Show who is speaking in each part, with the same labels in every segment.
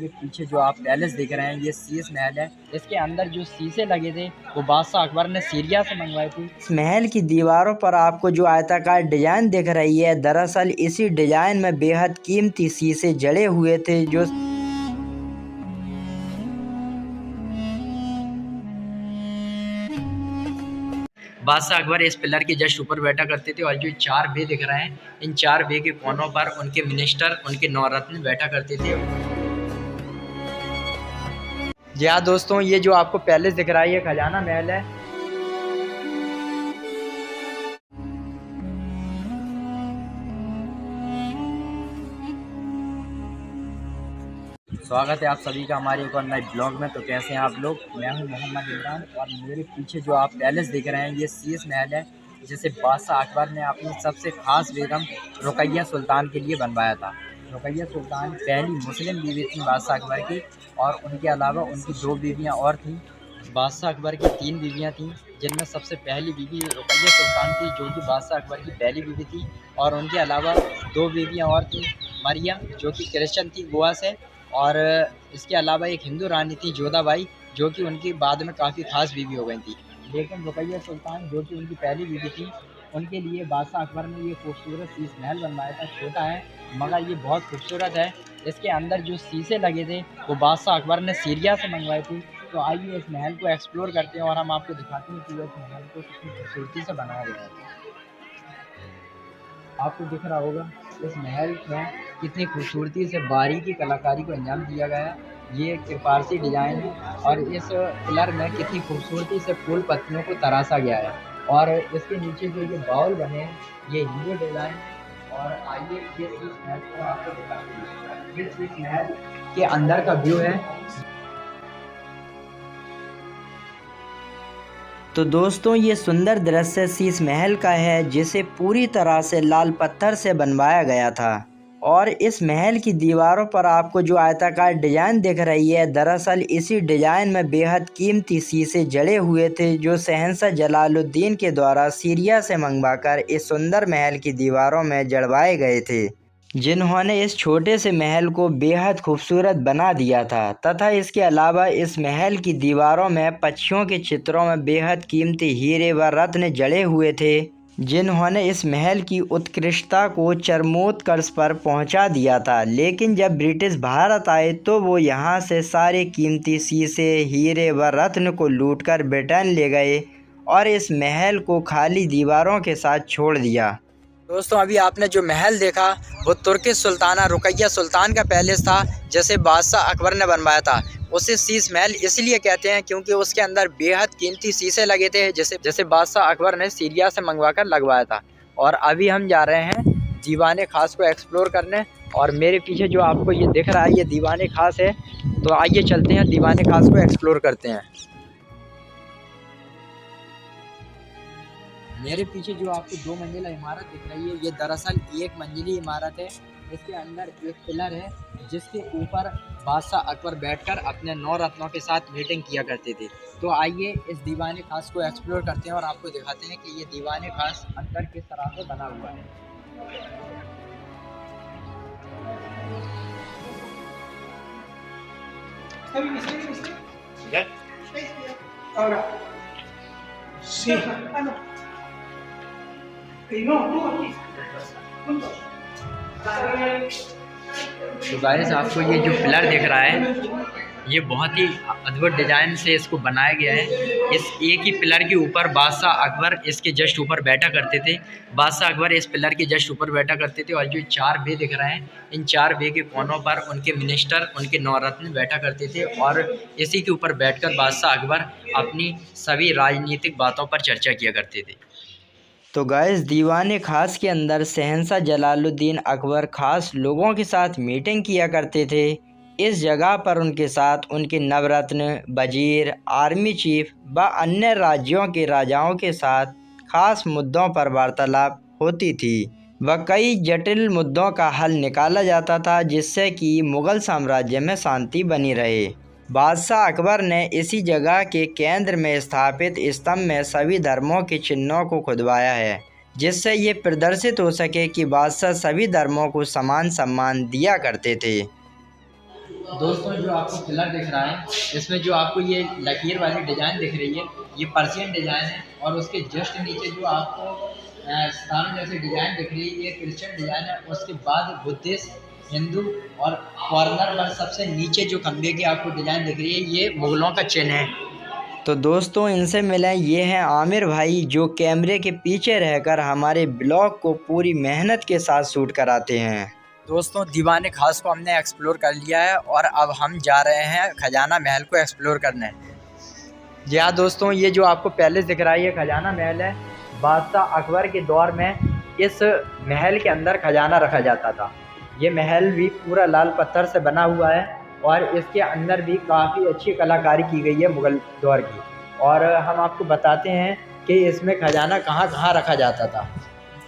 Speaker 1: मेरे पीछे जो आप पैलेस देख रहे हैं ये शीश महल है। इसके अंदर जो शीशे लगे थे वो बादशाह अकबर ने सीरिया से मंगवाए थे। इस महल की दीवारों पर आपको जो आयताकार डिजाइन दिख रही है, दरअसल इसी डिजाइन में बेहद कीमती शीशे जड़े हुए थे जो बादशाह अकबर इस पिलर के जस्ट ऊपर बैठा करते थे और जो 4 वे दिख रहे हैं, इन 4 वे के कोनों पर उनके मिनिस्टर, उनके नौरत्न बैठा करते थे। जी हाँ दोस्तों, ये जो आपको पैलेस दिख रहा है ये खजाना महल है। स्वागत है आप सभी का हमारे एक और नए ब्लॉग में। तो कैसे हैं आप लोग? मैं हूं मोहम्मद इमरान और मेरे पीछे जो आप पैलेस देख रहे हैं ये शीश महल है, जिसे बादशाह अकबर ने अपनी सबसे खास बेगम रुकैया सुल्तान के लिए बनवाया था। रुकैया सुल्तान पहली मुस्लिम बीवी थी बादशाह अकबर की, और उनके अलावा उनकी 2 बीवियाँ और थीं। बादशाह अकबर की 3 बीवियाँ थीं, जिनमें सबसे पहली बीवी रुकैया सुल्तान थी, जो कि बादशाह अकबर की पहली बीवी थी। और उनके अलावा 2 बीवियाँ और थीं, मरियम जो कि क्रिश्चियन थी गोवा से, और इसके अलावा एक हिंदू रानी थी जोधाबाई, जो कि उनकी बाद में काफ़ी ख़ास बीवी हो गई थी। लेकिन रुकैया सुल्तान जो कि उनकी पहली बीवी थी, उनके लिए बादशाह अकबर ने ये खूबसूरत शीश महल बनवाया था। छोटा है मगर ये बहुत खूबसूरत है। इसके अंदर जो शीशे लगे थे वो बादशाह अकबर ने सीरिया से मंगवाए थे। तो आइए इस महल को एक्सप्लोर करते हैं और हम आपको दिखाते हैं कि इस महल को कितनी खूबसूरती से बनाया गया है। आपको दिख रहा होगा इस महल में कितनी खूबसूरती से बारीकी कलाकारी को अंजाम दिया गया है। ये एक फारसी डिज़ाइन है और इस पिलर में कितनी खूबसूरती से फूल पत्तियों को तराशा गया है। और इसके नीचे जो ये बाउल बने हैं ये हिंदू डिज़ाइन है। और आइए ये शीश महल को आपको दिखाते हैं। ये शीश महल के अंदर का व्यू है। तो दोस्तों ये सुंदर दृश्य शीश महल का है, जिसे पूरी तरह से लाल पत्थर से बनवाया गया था। और इस महल की दीवारों पर आपको जो आयताकार डिजाइन दिख रही है, दरअसल इसी डिजाइन में बेहद कीमती शीशे जड़े हुए थे, जो शहंशाह जलालुद्दीन के द्वारा सीरिया से मंगवाकर इस सुंदर महल की दीवारों में जड़वाए गए थे, जिन्होंने इस छोटे से महल को बेहद खूबसूरत बना दिया था। तथा इसके अलावा इस महल की दीवारों में पक्षियों के चित्रों में बेहद कीमती हीरे व रत्न जड़े हुए थे, जिन्होंने इस महल की उत्कृष्टता को चरमोत्कर्ष पर पहुंचा दिया था। लेकिन जब ब्रिटिश भारत आए तो वो यहाँ से सारे कीमती शीशे, हीरे व रत्न को लूटकर ब्रिटेन ले गए और इस महल को खाली दीवारों के साथ छोड़ दिया। दोस्तों अभी आपने जो महल देखा वो तुर्की सुल्ताना रुकैया सुल्तान का पैलेस था, जैसे बादशाह अकबर ने बनवाया था। उसे शीश महल इसलिए कहते हैं क्योंकि उसके अंदर बेहद कीमती शीशे लगे थे, जैसे बादशाह अकबर ने सीरिया से मंगवाकर लगवाया था। और अभी हम जा रहे हैं दीवाने खास को एक्सप्लोर करने, और मेरे पीछे जो आपको ये दिख रहा है ये दीवाने खास है। तो आइए चलते हैं दीवाने खास को एक्सप्लोर करते हैं। मेरे पीछे जो आपको 2 मंजिला इमारत दिख रही है ये दरअसल 1 मंजिली इमारत है। इसके अंदर एक पिलर है जिसके ऊपर बादशाह अकबर बैठकर अपने 9 रत्नों के साथ मीटिंग किया करते थे। तो आइए इस दीवाने खास को एक्सप्लोर करते हैं और आपको दिखाते हैं कि ये दीवाने खास अंदर किस तरह से बना हुआ है। तो गाइस आपको ये जो पिलर दिख रहा है ये बहुत ही अद्भुत डिज़ाइन से इसको बनाया गया है। इस एक ही पिलर के ऊपर बादशाह अकबर इसके जस्ट ऊपर बैठा करते थे। बादशाह अकबर इस पिलर के जस्ट ऊपर बैठा करते थे और जो 4 वे दिख रहे हैं इन 4 वे के कोनों पर उनके मिनिस्टर, उनके नौरत्न बैठा करते थे और इसी के ऊपर बैठकर बादशाह अकबर अपनी सभी राजनीतिक बातों पर चर्चा किया करते थे। तो गाइस दीवाने खास के अंदर शहंशाह जलालुद्दीन अकबर खास लोगों के साथ मीटिंग किया करते थे। इस जगह पर उनके साथ उनके नवरत्न, वजीर, आर्मी चीफ व अन्य राज्यों के राजाओं के साथ खास मुद्दों पर वार्तालाप होती थी व कई जटिल मुद्दों का हल निकाला जाता था, जिससे कि मुग़ल साम्राज्य में शांति बनी रहे। बादशाह अकबर ने इसी जगह के केंद्र में स्थापित स्तंभ में सभी धर्मों के चिन्हों को खुदवाया है, जिससे ये प्रदर्शित हो सके कि बादशाह सभी धर्मों को समान सम्मान दिया करते थे। दोस्तों जो आपको पिलर दिख रहा है, इसमें जो आपको ये लकीर वाली डिज़ाइन दिख रही है, ये पर्शियन डिज़ाइन है। और उसके जस्ट नीचे जो आपको सितारों जैसी डिज़ाइन दिख रही है, ये क्रिश्चियन डिज़ाइन है। उसके बाद बुद्धिस्ट, हिंदू, और कॉर्नर पर सबसे नीचे जो खंबे की आपको डिज़ाइन दिख रही है, ये मुगलों का चिन्ह है। तो दोस्तों इनसे मिलें, ये हैं आमिर भाई, जो कैमरे के पीछे रहकर हमारे ब्लॉग को पूरी मेहनत के साथ शूट कराते हैं। दोस्तों दीवाने खास को हमने एक्सप्लोर कर लिया है और अब हम जा रहे हैं खजाना महल को एक्सप्लोर करने। जी हाँ दोस्तों, ये जो आपको पैलेस दिख रहा है, ये खजाना महल है। बादशाह अकबर के दौर में इस महल के अंदर खजाना रखा जाता था। ये महल भी पूरा लाल पत्थर से बना हुआ है और इसके अंदर भी काफ़ी अच्छी कलाकारी की गई है मुग़ल दौर की। और हम आपको बताते हैं कि इसमें खजाना कहाँ कहाँ रखा जाता था।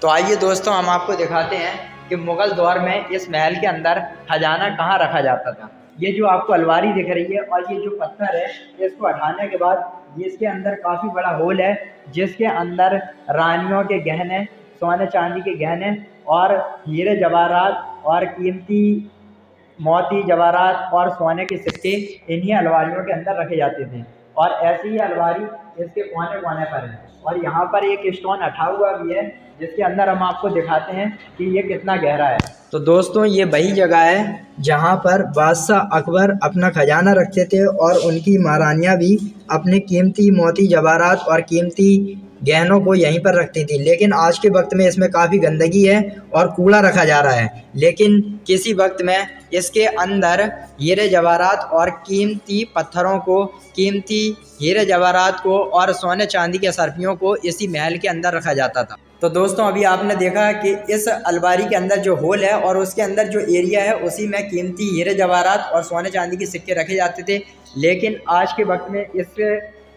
Speaker 1: तो आइए दोस्तों हम आपको दिखाते हैं कि मुग़ल दौर में इस महल के अंदर खजाना कहाँ रखा जाता था। ये जो आपको अलमारी दिख रही है और ये जो पत्थर है, इसको हटाने के बाद ये इसके अंदर काफ़ी बड़ा होल है, जिसके अंदर रानियों के गहने, सोने चांदी के गहने और हीरे जवाहरात और कीमती मोती जवाहरात और सोने के सिक्के इन्हीं अलमारियों के अंदर रखे जाते थे। और ऐसी ही अलमारी इसके कोने कोने पर है। और यहाँ पर एक स्टोन हटा हुआ भी है, जिसके अंदर हम आपको दिखाते हैं कि ये कितना गहरा है। तो दोस्तों ये वही जगह है जहाँ पर बादशाह अकबर अपना खजाना रखते थे और उनकी महारानियाँ भी अपने कीमती मोती जवाहरात और कीमती गहनों को यहीं पर रखती थी। लेकिन आज के वक्त में इसमें काफ़ी गंदगी है और कूड़ा रखा जा रहा है। लेकिन किसी वक्त में इसके अंदर हीरे जवाहरात और कीमती पत्थरों को, कीमती हीरे जवाहरात को और सोने चांदी के सर्फियों को इसी महल के अंदर रखा जाता था। तो दोस्तों अभी आपने देखा कि इस अलमारी के अंदर जो होल है और उसके अंदर जो एरिया है, उसी में कीमती हीरे जवाहरात और सोने चांदी के सिक्के रखे जाते थे। लेकिन आज के वक्त में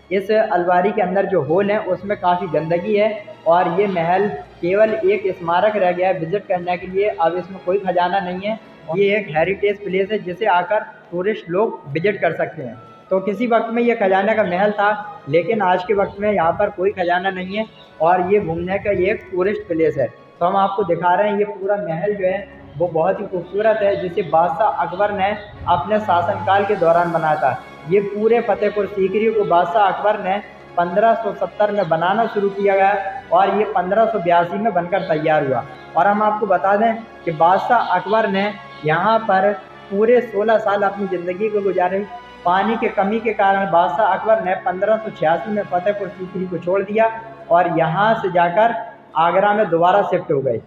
Speaker 1: इस अलमारी के अंदर जो होल है उसमें काफ़ी गंदगी है और ये महल केवल एक स्मारक रह गया है विजिट करने के लिए। अब इसमें कोई खजाना नहीं है। ये एक हेरिटेज प्लेस है जिसे आकर टूरिस्ट लोग विजिट कर सकते हैं। तो किसी वक्त में ये खजाने का महल था, लेकिन आज के वक्त में यहाँ पर कोई खजाना नहीं है और ये घूमने का ये एक टूरिस्ट प्लेस है। तो हम आपको दिखा रहे हैं, ये पूरा महल जो है वो बहुत ही खूबसूरत है, जिसे बादशाह अकबर ने अपने शासनकाल के दौरान बनाया था। ये पूरे फतेहपुर सीकरी को बादशाह अकबर ने 1570 में बनाना शुरू किया गया और ये 1582 में बनकर तैयार हुआ। और हम आपको बता दें कि बादशाह अकबर ने यहाँ पर पूरे 16 साल अपनी ज़िंदगी को गुजारे। पानी के कमी के कारण बादशाह अकबर ने 1586 में फतेहपुर सीकरी को छोड़ दिया और यहाँ से जाकर आगरा में दोबारा शिफ्ट हो गए।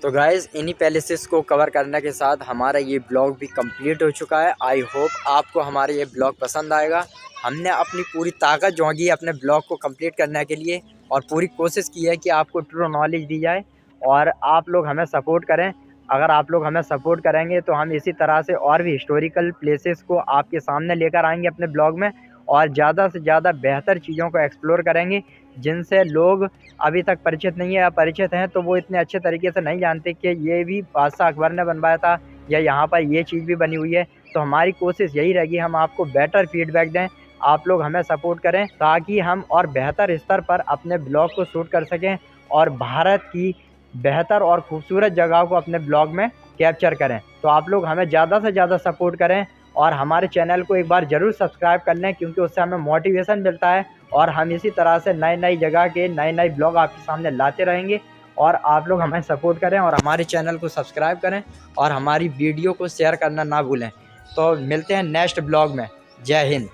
Speaker 1: तो गाइज़ इन्हीं पैलेसेस को कवर करने के साथ हमारा ये ब्लॉग भी कंप्लीट हो चुका है। आई होप आपको हमारा ये ब्लॉग पसंद आएगा। हमने अपनी पूरी ताकत झोंकी है अपने ब्लॉग को कंप्लीट करने के लिए और पूरी कोशिश की है कि आपको ट्रू नॉलेज दी जाए और आप लोग हमें सपोर्ट करें। अगर आप लोग हमें सपोर्ट करेंगे तो हम इसी तरह से और भी हिस्टोरिकल प्लेसेस को आपके सामने लेकर आएंगे अपने ब्लॉग में और ज़्यादा से ज़्यादा बेहतर चीज़ों को एक्सप्लोर करेंगे, जिनसे लोग अभी तक परिचित नहीं है या परिचित हैं तो वो इतने अच्छे तरीके से नहीं जानते कि ये भी बादशाह अकबर ने बनवाया था या यहाँ पर ये चीज़ भी बनी हुई है। तो हमारी कोशिश यही रहेगी, हम आपको बेटर फीडबैक दें, आप लोग हमें सपोर्ट करें ताकि हम और बेहतर स्तर पर अपने ब्लॉग को शूट कर सकें और भारत की बेहतर और खूबसूरत जगहों को अपने ब्लॉग में कैप्चर करें। तो आप लोग हमें ज़्यादा से ज़्यादा सपोर्ट करें और हमारे चैनल को एक बार ज़रूर सब्सक्राइब कर लें, क्योंकि उससे हमें मोटिवेशन मिलता है और हम इसी तरह से नई जगह के नए ब्लॉग आपके सामने लाते रहेंगे। और आप लोग हमें सपोर्ट करें और हमारे चैनल को सब्सक्राइब करें और हमारी वीडियो को शेयर करना ना भूलें। तो मिलते हैं नेक्स्ट ब्लॉग में। जय हिंद।